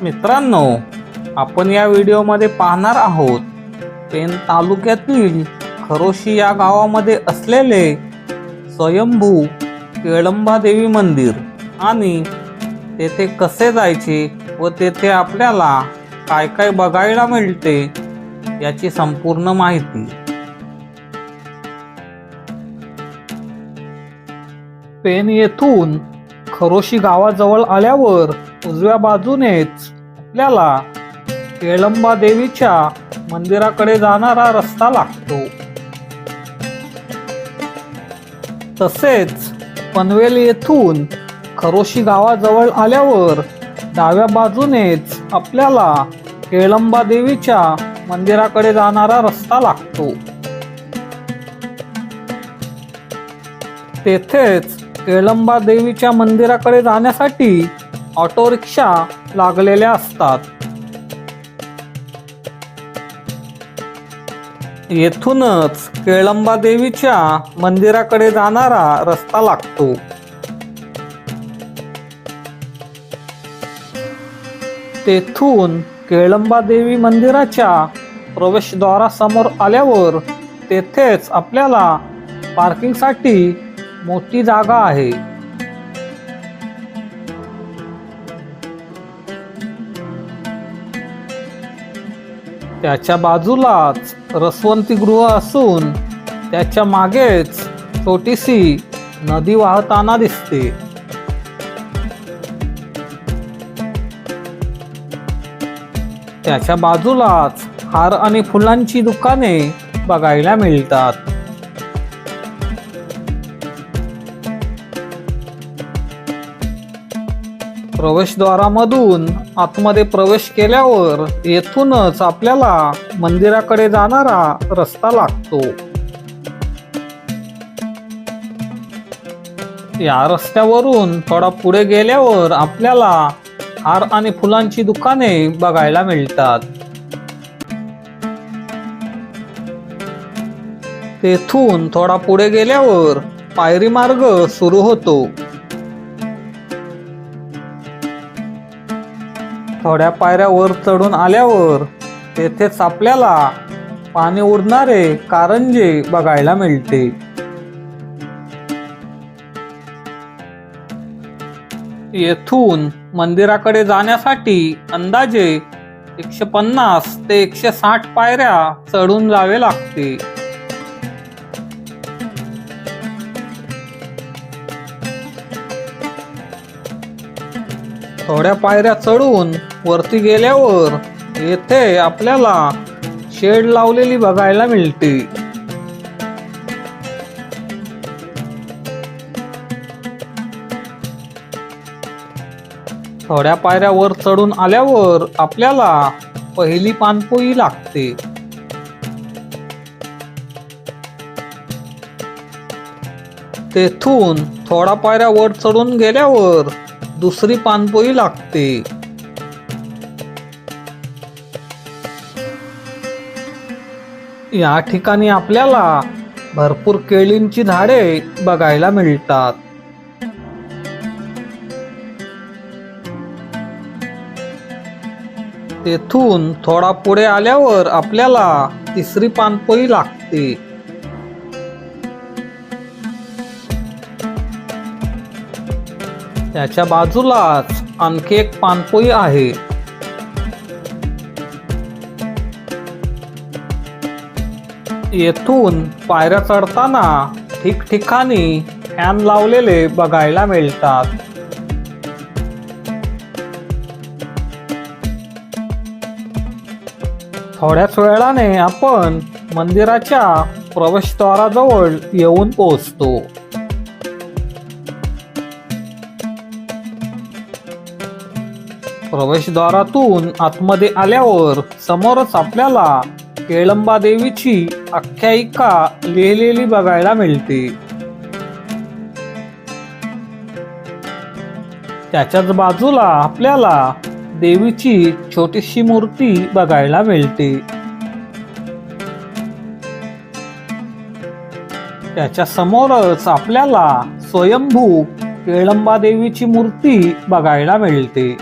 मित्रांनो, आपण या व्हिडिओमध्ये पाहणार आहोत पेण तालुक्यातील खरोशी या गावामध्ये असलेले स्वयंभू केळंबा देवी मंदिर आणि तेथे कसे जायचे व तेथे आपल्याला काय काय बघायला मिळते याची संपूर्ण माहिती। पेण येथून खरोशी गावाजवळ आल्यावर उजव्या बाजूनेच आपल्याला केळंबा देवीच्या मंदिराकडे जाणारा रस्ता लागतो। तसेच पनवेल येथून खरोशी गावाजवळ आल्यावर डाव्या बाजूनेच आपल्याला केळंबा देवीच्या मंदिराकडे जाणारा रस्ता लागतो। तेथेच केळंबा देवीच्या मंदिराकडे जाण्यासाठी ऑटो रिक्षा लागलेल्या असतात। येथूनच केळंबा देवीच्या मंदिराकडे जाणारा रस्ता लागतो। तेथून केळंबा देवी मंदिराच्या प्रवेशद्वारासमोर आल्यावर तेथेच आपल्याला पार्किंगसाठी मोठी जागा आहे। त्याच्या बाजूलाच रसवंती गृह असून त्याच्या मागेच छोटीशी नदी वाहताना दिसते। त्याच्या बाजूलाच हार आणि फुलांची दुकाने बघायला मिळतात। प्रवेशद्वारामधून आतमध्ये प्रवेश केल्यावर येथूनच आपल्याला मंदिराकडे जाणारा रस्ता लागतो। या रस्त्यावरून थोडा पुढे गेल्यावर आपल्याला हार आणि फुलांची दुकाने बघायला मिळतात। तेथून थोडा पुढे गेल्यावर पायरी मार्ग सुरू होतो। थोड्या पायऱ्या वर चढून आल्यावर तेथेच आपल्याला पाणी उडणारे कारंजे बघायला मिळते। येथून मंदिराकडे जाण्यासाठी अंदाजे 150 ते 160 पायऱ्या चढून जावे लागते। थोड्या पायऱ्या चढून वरती गेल्यावर येथे आपल्याला शेड लावलेली बघायला मिळते। थोड्या पायऱ्या वर चढून आल्यावर आपल्याला पहिली पानपोई लागते। तेथून थोडा पायऱ्या वर चढून गेल्यावर दुसरी पानपोई लागते। या ठिकाणी आपल्याला भरपूर केळींची झाडे बघायला मिळतात। तेथून थोडा पुढे आल्यावर आपल्याला तिसरी पानपोई लागते। त्याच्या बाजूलाच आणखी एक पानपोई आहे। येथून पायऱ्या चढताना ठिकठिकाणी फॅन लावलेले बघायला मिळतात। थोड्याच वेळाने आपण मंदिराच्या प्रवेशद्वाराजवळ येऊन पोहोचतो। प्रवेशद्वारातून आतमध्ये आल्यावर समोरच आपल्याला केळंबा देवीची आख्यायिका लिहिलेली बघायला मिळते। त्याच्याच बाजूला आपल्याला देवीची छोटीशी मूर्ती बघायला मिळते। त्याच्या समोरच आपल्याला स्वयंभू केळंबा देवीची मूर्ती बघायला मिळते।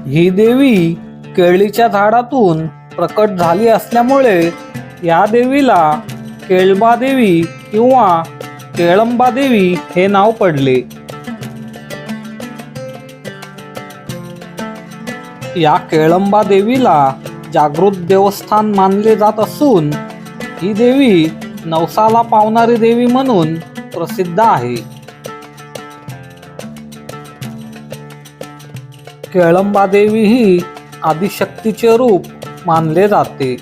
ही देवी केळीच्या झाडातून प्रकट झाली असल्यामुळे या देवीला केळबा देवी किंवा केळंबा देवी हे नाव पडले. या केळंबा देवीला जागृत देवस्थान मानले जात असून ही देवी नवसाला पावणारी देवी म्हणून प्रसिद्ध आहे. केळंबा देवी ही आदिशक्तीचे रूप मानले जाते.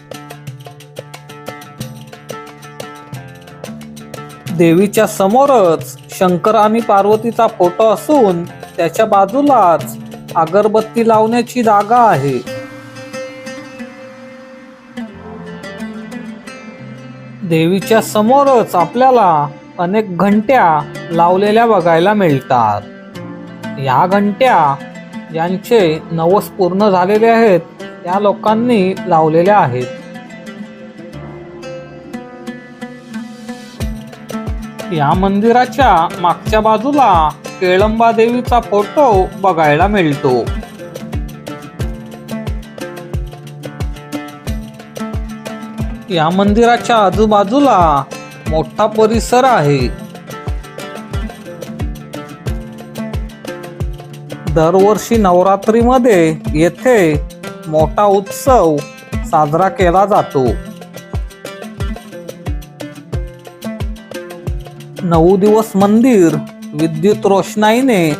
देवीच्या समोरच शंकर आणि पार्वतीचा फोटो असून त्याच्या बाजूलाच अगरबत्ती लावण्याची जागा आहे. देवीच्या समोरच आपल्याला अनेक घंट्या लावलेल्या बघायला मिळतात. या घंट्या ज्यांचे नवस पूर्ण झालेले आहेत त्या लोकांनी लावलेल्या आहेत. या मंदिराच्या मागच्या बाजूला केळंबा देवीचा फोटो बघायला मिळतो. या मंदिराच्या आजूबाजूला मोठा परिसर आहे. दरवर्षी नवरात्रीमध्ये येथे मोठा उत्सव साजरा केला जातो. 9 दिवस मंदिर विद्युत रोषणाईने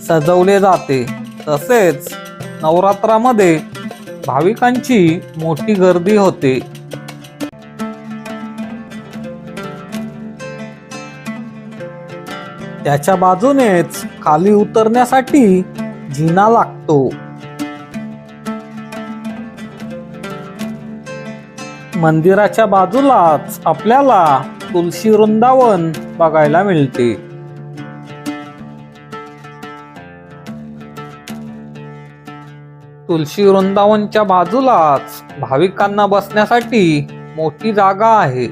सजवले जाते. तसेच नवरात्रामध्ये भाविकांची मोठी गर्दी होते. त्याच्या बाजूनेच खाली उतरण्यासाठी जिना लागतो. मंदिराच्या बाजूलाच आपल्याला तुलसी वृंदावन बघायला मिळते. तुलसी वृंदावनच्या बाजूलाच भाविकांना बसण्यासाठी मोठी जागा आहे.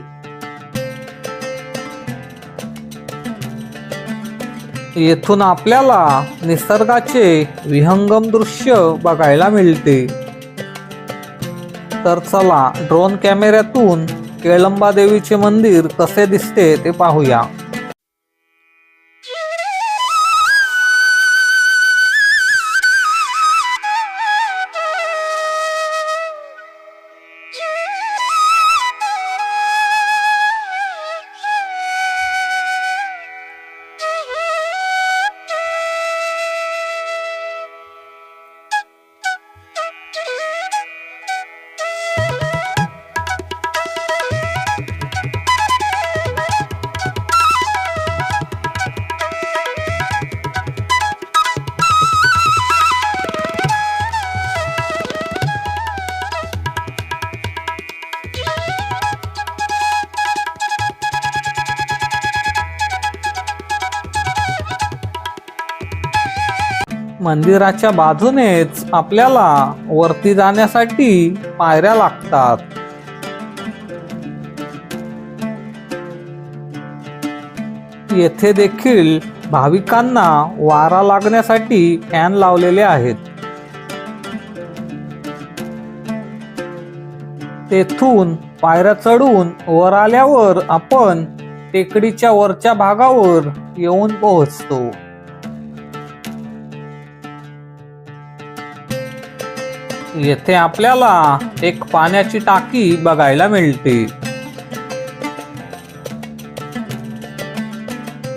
येथून आपल्याला निसर्गाचे विहंगम दृश्य बघायला मिळते. तर चला ड्रोन कॅमेऱ्यातून केळंबा देवीचे मंदिर कसे दिसते ते पाहूया. मंदिराच्या बाजूनेच आपल्याला वरती जाण्यासाठी पायऱ्या लागतात. येथे देखील भाविकांना वारा लागण्यासाठी फॅन लावलेले आहेत. तेथून पायऱ्या चढून वर आल्यावर आपण टेकडीच्या वरच्या भागावर येऊन पोहोचतो. येथे आपल्याला एक पाण्याची टाकी बघायला मिळते.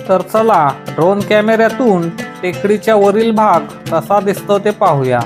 तर चला ड्रोन कॅमेऱ्यातून टेकडीच्या वरील भाग कसा दिसतो ते पाहूया.